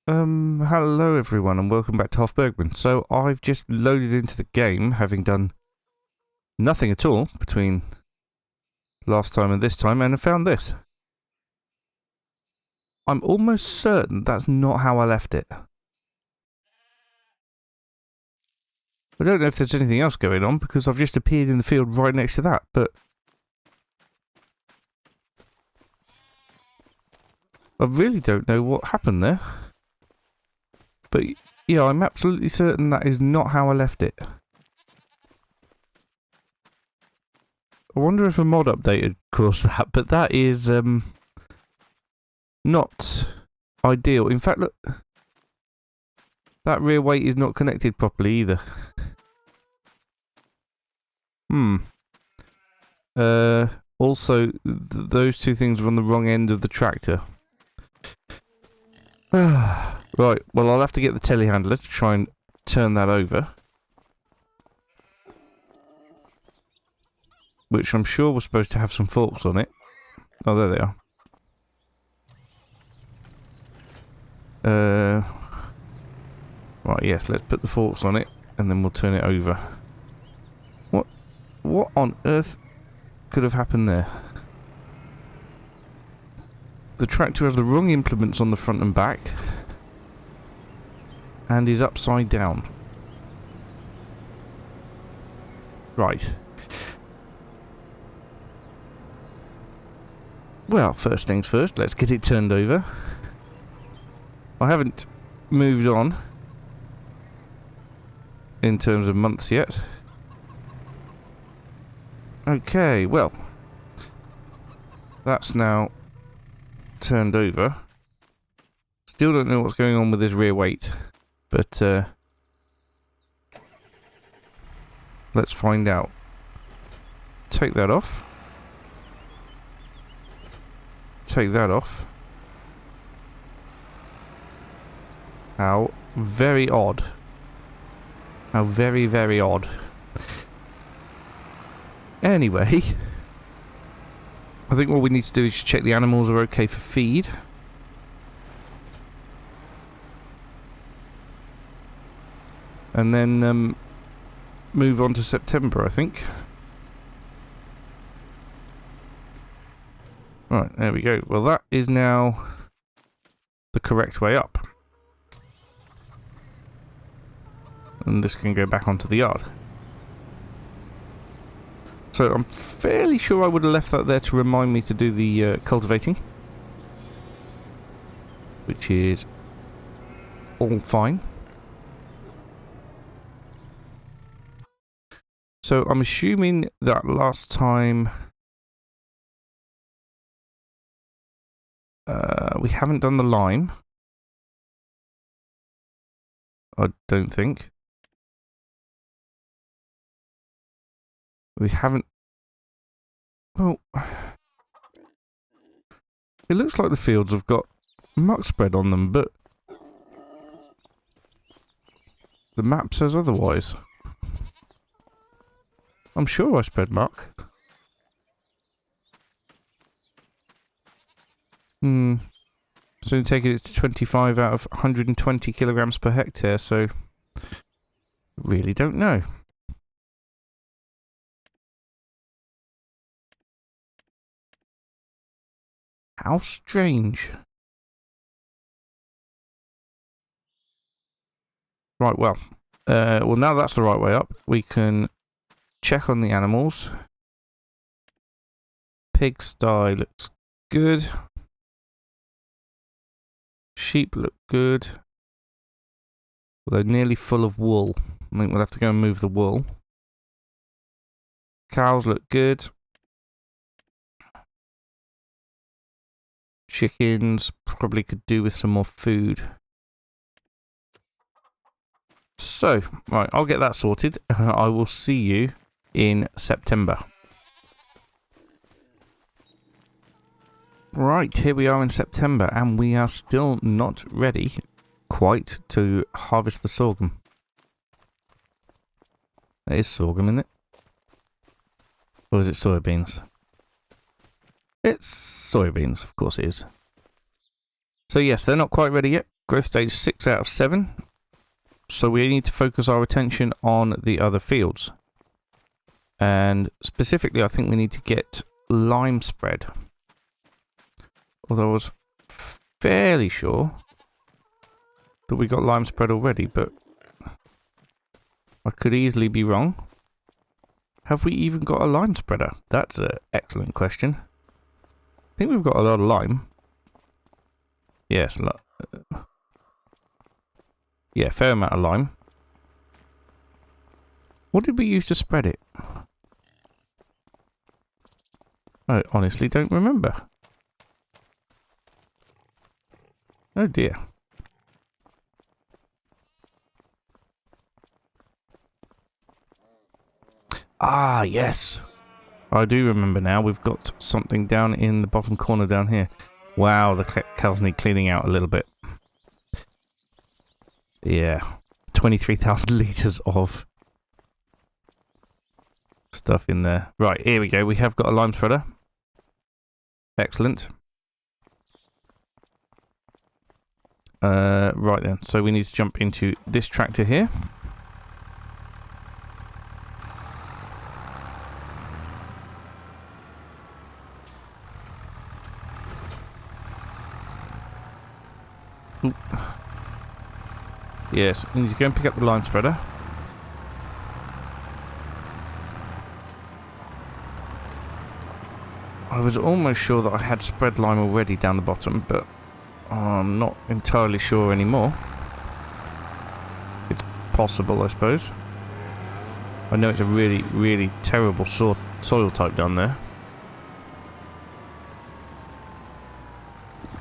Hello everyone and welcome back to Hof Bergmann. So I've just loaded into the game, having done nothing at all between last time and this time, and I found this. I'm almost certain that's not how I left it. I don't know if there's anything else going on, because I've just appeared in the field right next to that, but I really don't know what happened there. But yeah, I'm absolutely certain that is not how I left it. I wonder if a mod update had caused that, but that is not ideal. In fact, look, that rear weight is not connected properly either. Also, those two things are on the wrong end of the tractor. Right, well, I'll have to get the telehandler to try and turn that over. Which I'm sure was supposed to have some forks on it. Oh, there they are. Right, yes, let's put the forks on it, and then we'll turn it over. What on earth could have happened there? The tractor has the wrong implements on the front and back, and is upside down. Right. Well, first things first, let's get it turned over. I haven't moved on in terms of months yet. Okay, well, that's now turned over. Still don't know what's going on with this rear weight, but let's find out. Take that off. Take that off. How very odd. How very, very odd. Anyway, I think what we need to do is just check the animals are okay for feed. And then move on to September, I think. Right, there we go. Well, that is now the correct way up. And this can go back onto the yard. So I'm fairly sure I would have left that there to remind me to do the cultivating. Which is all fine. So I'm assuming that last time we haven't done the lime. I don't think. We haven't... Well... It looks like the fields have got muck spread on them, but... the map says otherwise. I'm sure I spread muck. It's only taking it to 25 out of 120 kilograms per hectare, so... really don't know. How strange. Right, well. Well, now that's the right way up. We can check on the animals. Pigsty looks good. Sheep look good. Well, they're nearly full of wool. I think we'll have to go and move the wool. Cows look good. Chickens probably could do with some more food. So, right, I'll get that sorted. I will see you in September. Right, here we are in September, and we are still not ready quite to harvest the sorghum. That is sorghum, isn't it? Or is it soybeans? It's soybeans, of course it is. So yes, they're not quite ready yet. Growth stage 6 out of 7. So we need to focus our attention on the other fields. And specifically, I think we need to get lime spread. Although I was fairly sure that we got lime spread already, but I could easily be wrong. Have we even got a lime spreader? That's an excellent question. I think we've got a lot of lime. Yes, yeah, fair amount of lime. What did we use to spread it? I honestly don't remember. Oh dear. Ah, yes. I do remember now. We've got something down in the bottom corner down here. Wow, the cows need cleaning out a little bit. Yeah. 23,000 litres of stuff in there. Right, here we go. We have got a lime spreader. Excellent. Right then. So we need to jump into this tractor here. Ooh. Yes, we need to go and pick up the lime spreader. I was almost sure that I had spread lime already down the bottom, but I'm not entirely sure anymore. It's possible, I suppose. I know it's a really, really terrible soil type down there.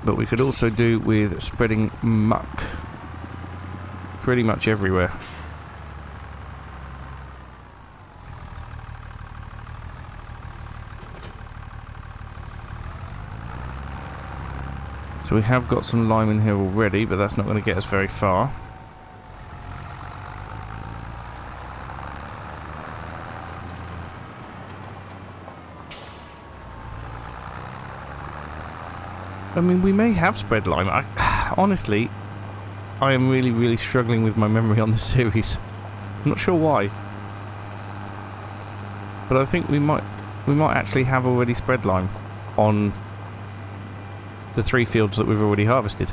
But we could also do with spreading muck pretty much everywhere. So we have got some lime in here already, but that's not going to get us very far. I mean, we may have spread lime. Honestly, I am really, really struggling with my memory on this series. I'm not sure why. But I think we might actually have already spread lime on the 3 fields that we've already harvested.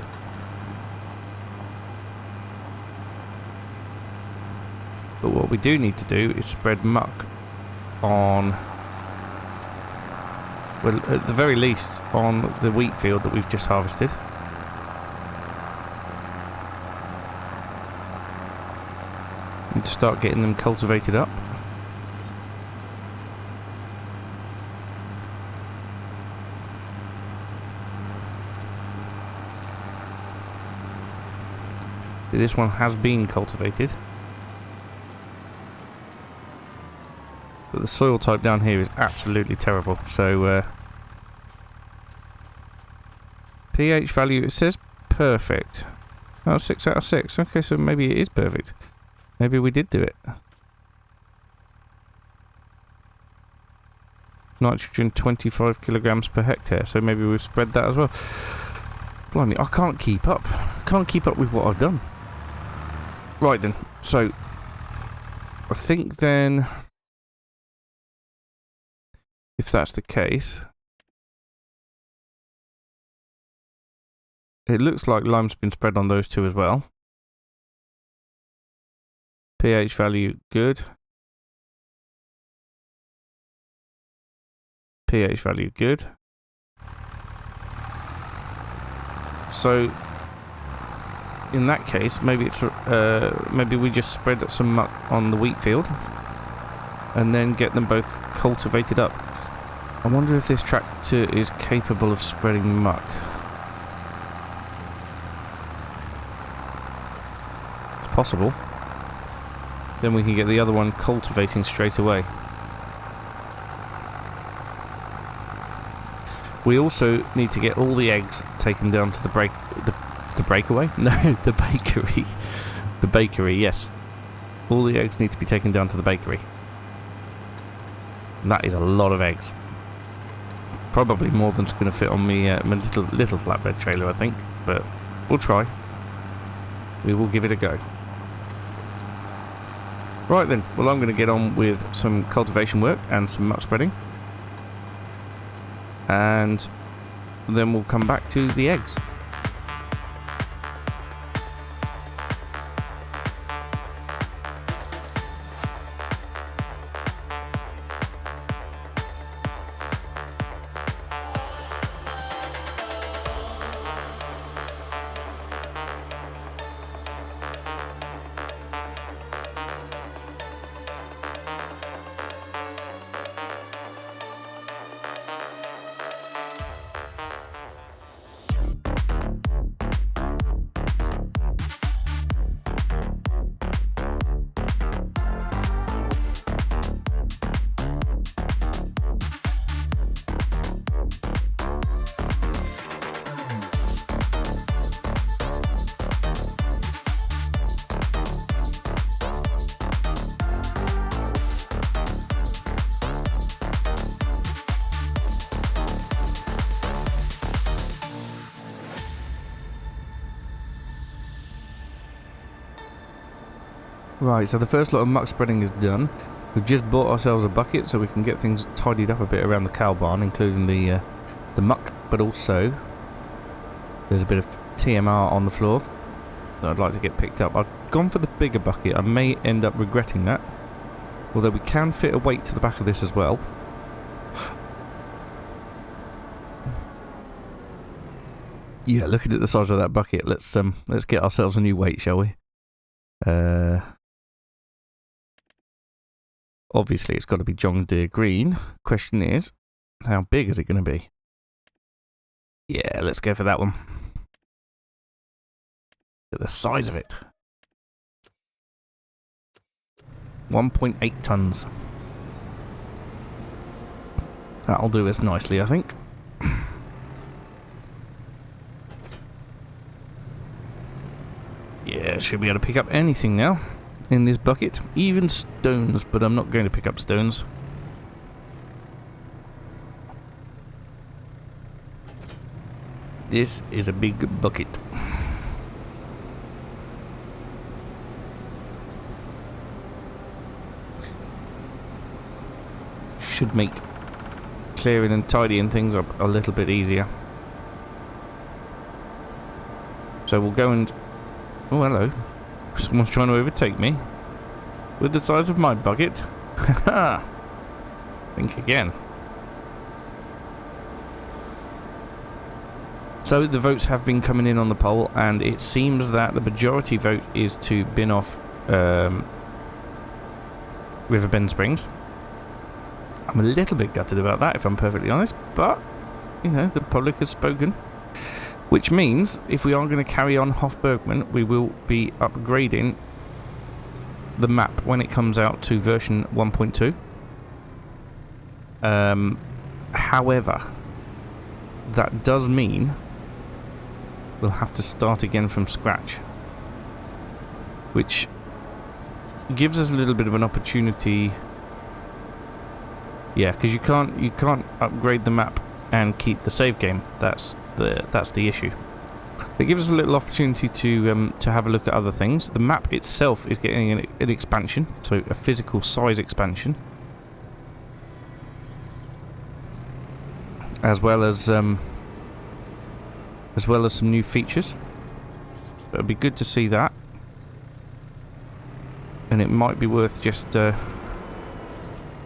But what we do need to do is spread muck on, well, at the very least on the wheat field that we've just harvested. And start getting them cultivated up. This one has been cultivated. But the soil type down here is absolutely terrible. So pH value, it says perfect. Oh, 6 out of 6. Okay, so maybe it is perfect. Maybe we did do it. Nitrogen 25 kilograms per hectare. So maybe we've spread that as well. Blimey, I can't keep up. I can't keep up with what I've done. Right then, so I think then, if that's the case, it looks like lime's been spread on those 2 as well. pH value good. pH value good. So in that case, maybe it's maybe we just spread some muck on the wheat field and then get them both cultivated up. I wonder if this tractor is capable of spreading muck. It's possible. Then we can get the other one cultivating straight away. We also need to get all the eggs taken down to the breakaway? No, the bakery. The bakery, yes. All the eggs need to be taken down to the bakery. And that is a lot of eggs. Probably more than's going to fit on me, my little flatbed trailer, I think. But we'll try. we will give it a go. Right then, well I'm going to get on with some cultivation work and some muck spreading. And then we'll come back to the eggs. Right, so the first lot of muck spreading is done. We've just bought ourselves a bucket so we can get things tidied up a bit around the cow barn, including the muck, but also there's a bit of TMR on the floor that I'd like to get picked up. I've gone for the bigger bucket. I may end up regretting that, although we can fit a weight to the back of this as well. Yeah, looking at the size of that bucket, let's get ourselves a new weight, shall we? Obviously, it's got to be John Deere green. Question is, how big is it going to be? Yeah, let's go for that one. Look at the size of it. 1.8 tons. That'll do us nicely, I think. Yeah, should be able to pick up anything now in this bucket, even stones, but I'm not going to pick up stones. This is a big bucket. Should make clearing and tidying things up a little bit easier. So we'll go and... Oh, hello. Someone's trying to overtake me with the size of my bucket. Haha. Think again. So the votes have been coming in on the poll, and it seems that the majority vote is to bin off Riverbend Springs. I'm a little bit gutted about that, if I'm perfectly honest, but you know, the public has spoken. Which means, if we are going to carry on Hof Bergmann, we will be upgrading the map when it comes out to version 1.2. However, that does mean we'll have to start again from scratch, which gives us a little bit of an opportunity. Yeah, because you can't upgrade the map and keep the save game. That's the issue. It gives us a little opportunity to have a look at other things. The map itself is getting an expansion, so a physical size expansion, as well as some new features. It'd be good to see that, and it might be worth just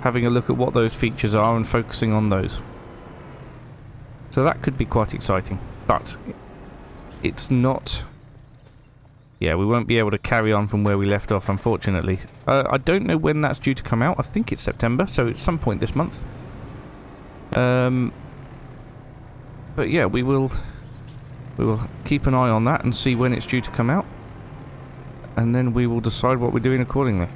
having a look at what those features are and focusing on those. So that could be quite exciting, but it's not... Yeah, we won't be able to carry on from where we left off, unfortunately. I don't know when that's due to come out. I think it's September, so at some point this month. But yeah, we will keep an eye on that and see when it's due to come out, and then we will decide what we're doing accordingly.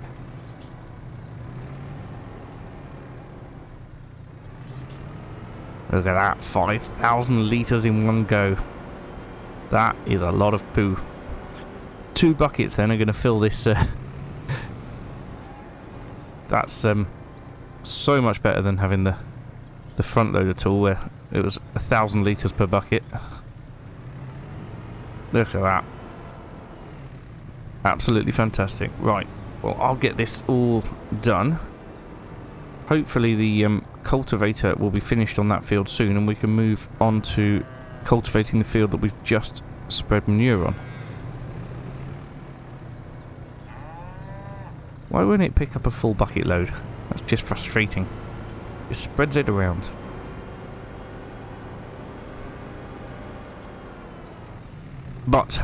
Look at that, 5,000 litres in one go. That is a lot of poo. 2 buckets then are going to fill this. That's so much better than having the front loader tool where it was 1,000 litres per bucket. Look at that. Absolutely fantastic. Right, well, I'll get this all done. Hopefully the cultivator will be finished on that field soon, and we can move on to cultivating the field that we've just spread manure on. Why won't it pick up a full bucket load? That's just frustrating. It spreads it around. But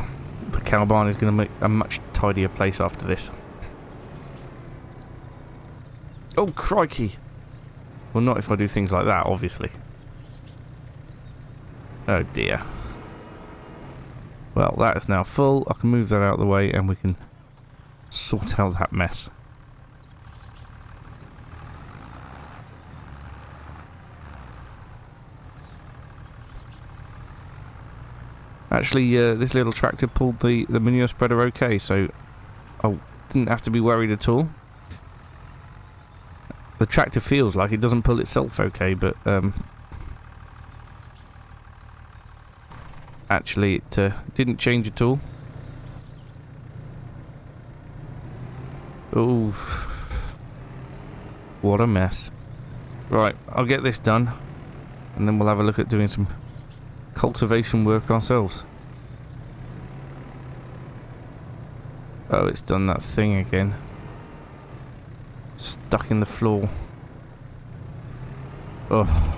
the cow barn is going to make a much tidier place after this. Oh, crikey! Well, not if I do things like that, obviously. Oh, dear. Well, that is now full. I can move that out of the way and we can sort out that mess. Actually, this little tractor pulled the manure spreader okay, so I didn't have to be worried at all. The tractor feels like it doesn't pull itself okay, but actually it didn't change at all. Oh, what a mess. Right, I'll get this done, and then we'll have a look at doing some cultivation work ourselves. Oh, it's done that thing again. Stuck in the floor. Oh.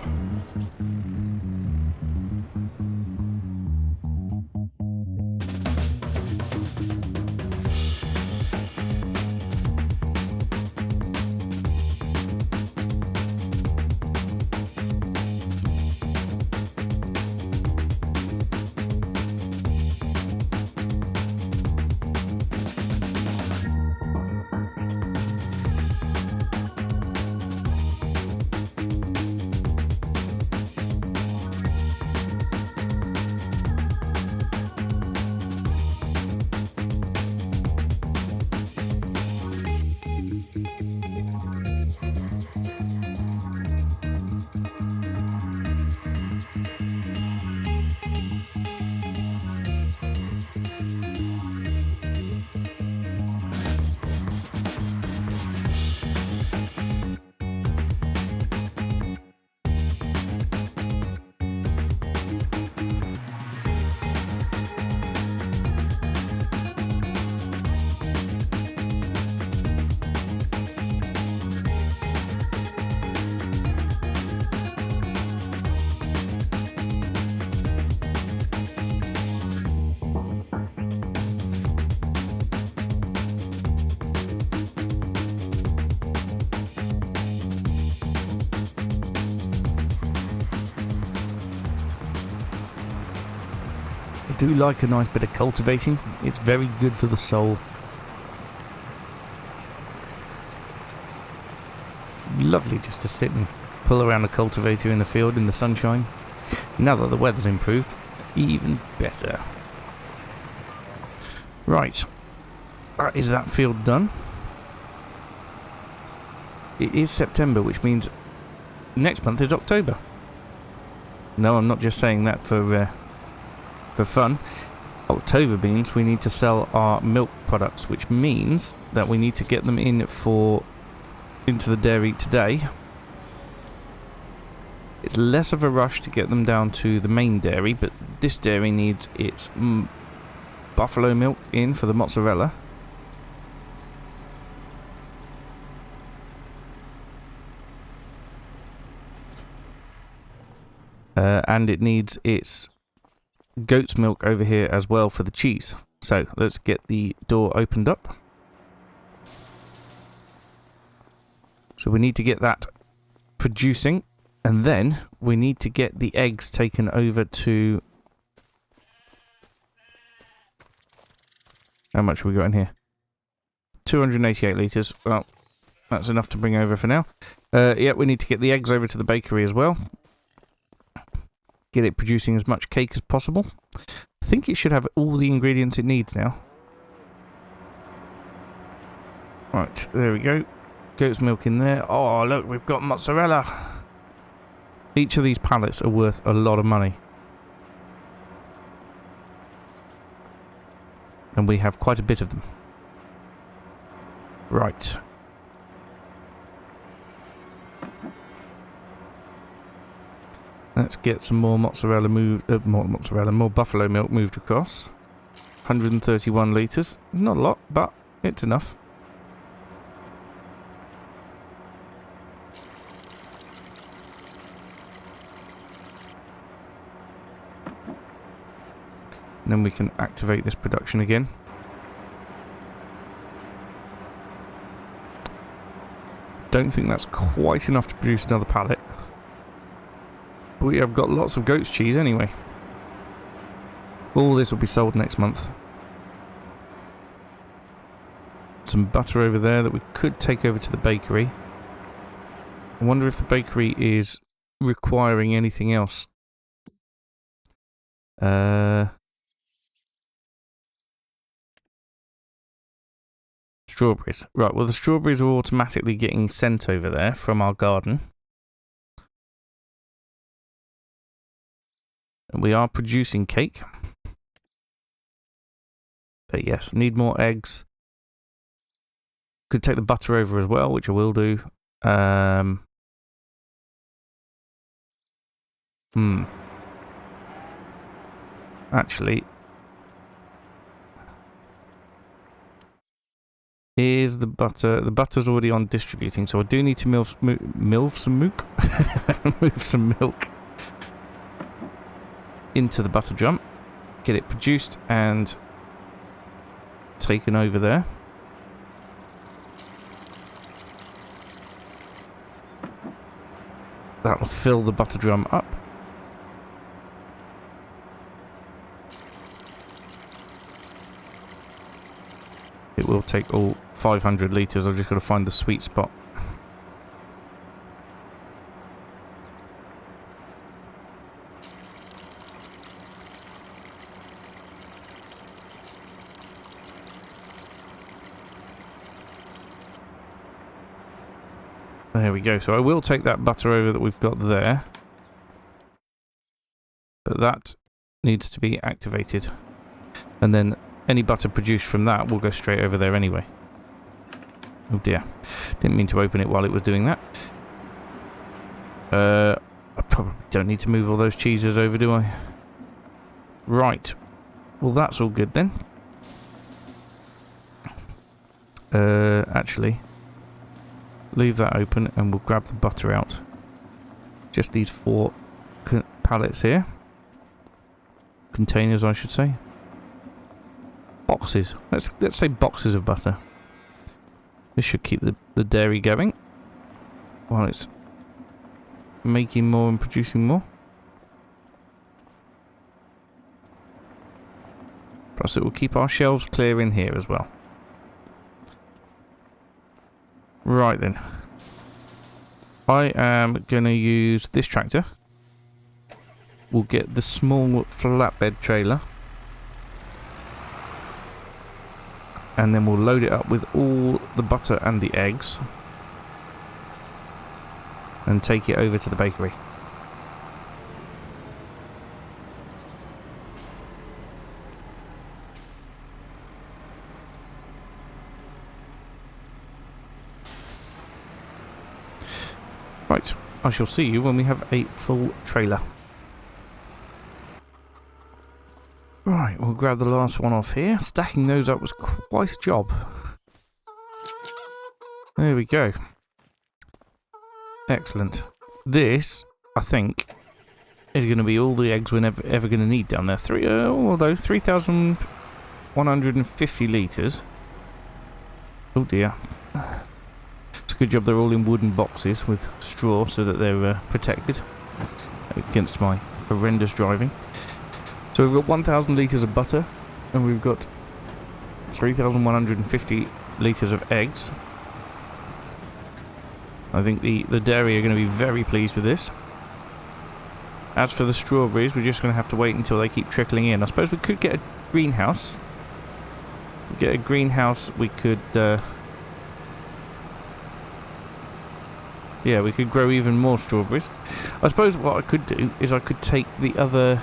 I do like a nice bit of cultivating. It's very good for the soul. Lovely just to sit and pull around a cultivator in the field in the sunshine. Now that the weather's improved, even better. Right, that is that field done. It is September, which means next month is October. No, I'm not just saying that for fun. October means we need to sell our milk products, which means that we need to get them into the dairy today. It's less of a rush to get them down to the main dairy, but this dairy needs its buffalo milk in for the mozzarella. And it needs its goat's milk over here as well for the cheese. So let's get the door opened up. So we need to get that producing, and then we need to get the eggs taken over to... How much have we got in here? 288 litres. Well, that's enough to bring over for now. Yeah, we need to get the eggs over to the bakery as well. Get it producing as much cake as possible. I think it should have all the ingredients it needs now. Right, there we go. Goat's milk in there. Oh, look, we've got mozzarella. Each of these pallets are worth a lot of money. And we have quite a bit of them. Right. Let's get some more mozzarella more buffalo milk moved across. 131 litres. Not a lot, but it's enough. And then we can activate this production again. Don't think that's quite enough to produce another pallet. But we have got lots of goat's cheese anyway. All this will be sold next month. Some butter over there that we could take over to the bakery. I wonder if the bakery is requiring anything else. Strawberries. Right, well the strawberries are automatically getting sent over there from our garden. And we are producing cake. But yes, need more eggs. Could take the butter over as well, which I will do. Actually, here's the butter. The butter's already on distributing, so I do need to move some milk into the butter drum. Get it produced and taken over there. That'll fill the butter drum up. It will take all 500 litres. I've just got to find the sweet spot. There we go. So I will take that butter over that we've got there. But that needs to be activated. And then any butter produced from that will go straight over there anyway. Oh dear. Didn't mean to open it while it was doing that. I probably don't need to move all those cheeses over, do I? Right. Well, that's all good then. Actually, leave that open and we'll grab the butter out. Just these 4 pallets here. Containers, I should say. Boxes. Let's say boxes of butter. This should keep the dairy going while it's making more and producing more. Plus it will keep our shelves clear in here as well. Right then. I am going to use this tractor. We'll get the small flatbed trailer. And then we'll load it up with all the butter and the eggs. And take it over to the bakery. Right, I shall see you when we have a full trailer. Right, we'll grab the last one off here. Stacking those up was quite a job. There we go. Excellent. This, I think, is going to be all the eggs we're ever going to need down there. 3,150 litres. Oh dear. It's a good job they're all in wooden boxes with straw so that they're protected against my horrendous driving. So we've got 1,000 litres of butter and we've got 3,150 litres of eggs. I think the dairy are going to be very pleased with this. As for the strawberries, we're just going to have to wait until they keep trickling in. I suppose we could get a greenhouse. Get a greenhouse, we could... yeah, we could grow even more strawberries. I suppose what I could do is I could take the other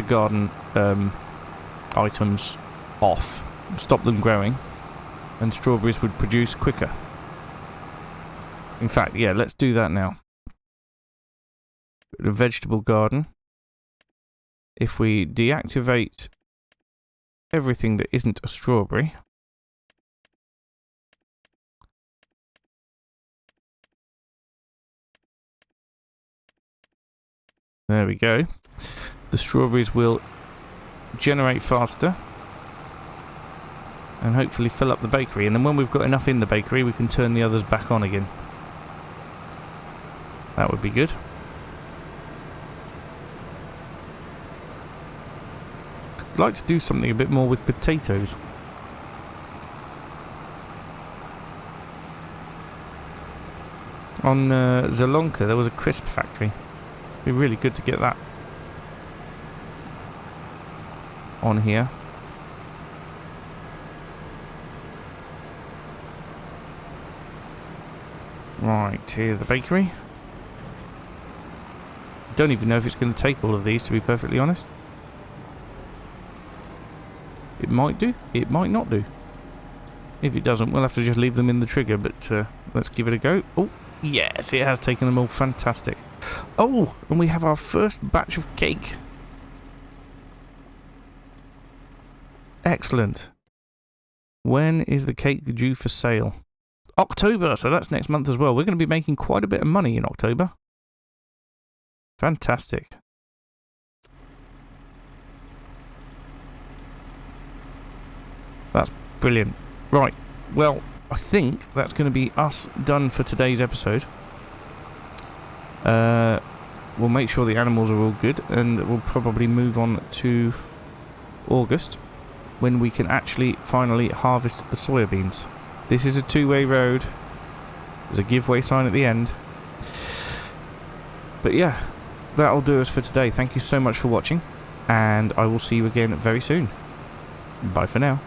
garden items off, stop them growing, and strawberries would produce quicker. In fact, yeah, let's do that now. The vegetable garden. If we deactivate everything that isn't a strawberry, there we go. The strawberries will generate faster and hopefully fill up the bakery, and then when we've got enough in the bakery we can turn the others back on again. That would be good. I'd like to do something a bit more with potatoes. On Zelonka there was a crisp factory. It'd be really good to get that on here. Right, here's the bakery. Don't even know if it's going to take all of these, to be perfectly honest. It might do, it might not do. If it doesn't, we'll have to just leave them in the trigger, but let's give it a go. Oh, yes, it has taken them all. Fantastic. Oh, and we have our first batch of cake. Excellent. When is the cake due for sale? October, so that's next month as well. We're going to be making quite a bit of money in October. Fantastic. That's brilliant. Right, well, I think that's going to be us done for today's episode. We'll make sure the animals are all good, and we'll probably move on to August, when we can actually finally harvest the soybeans. This is a two-way road. There's a giveaway sign at the end. But yeah, that'll do us for today. Thank you so much for watching, and I will see you again very soon. Bye for now.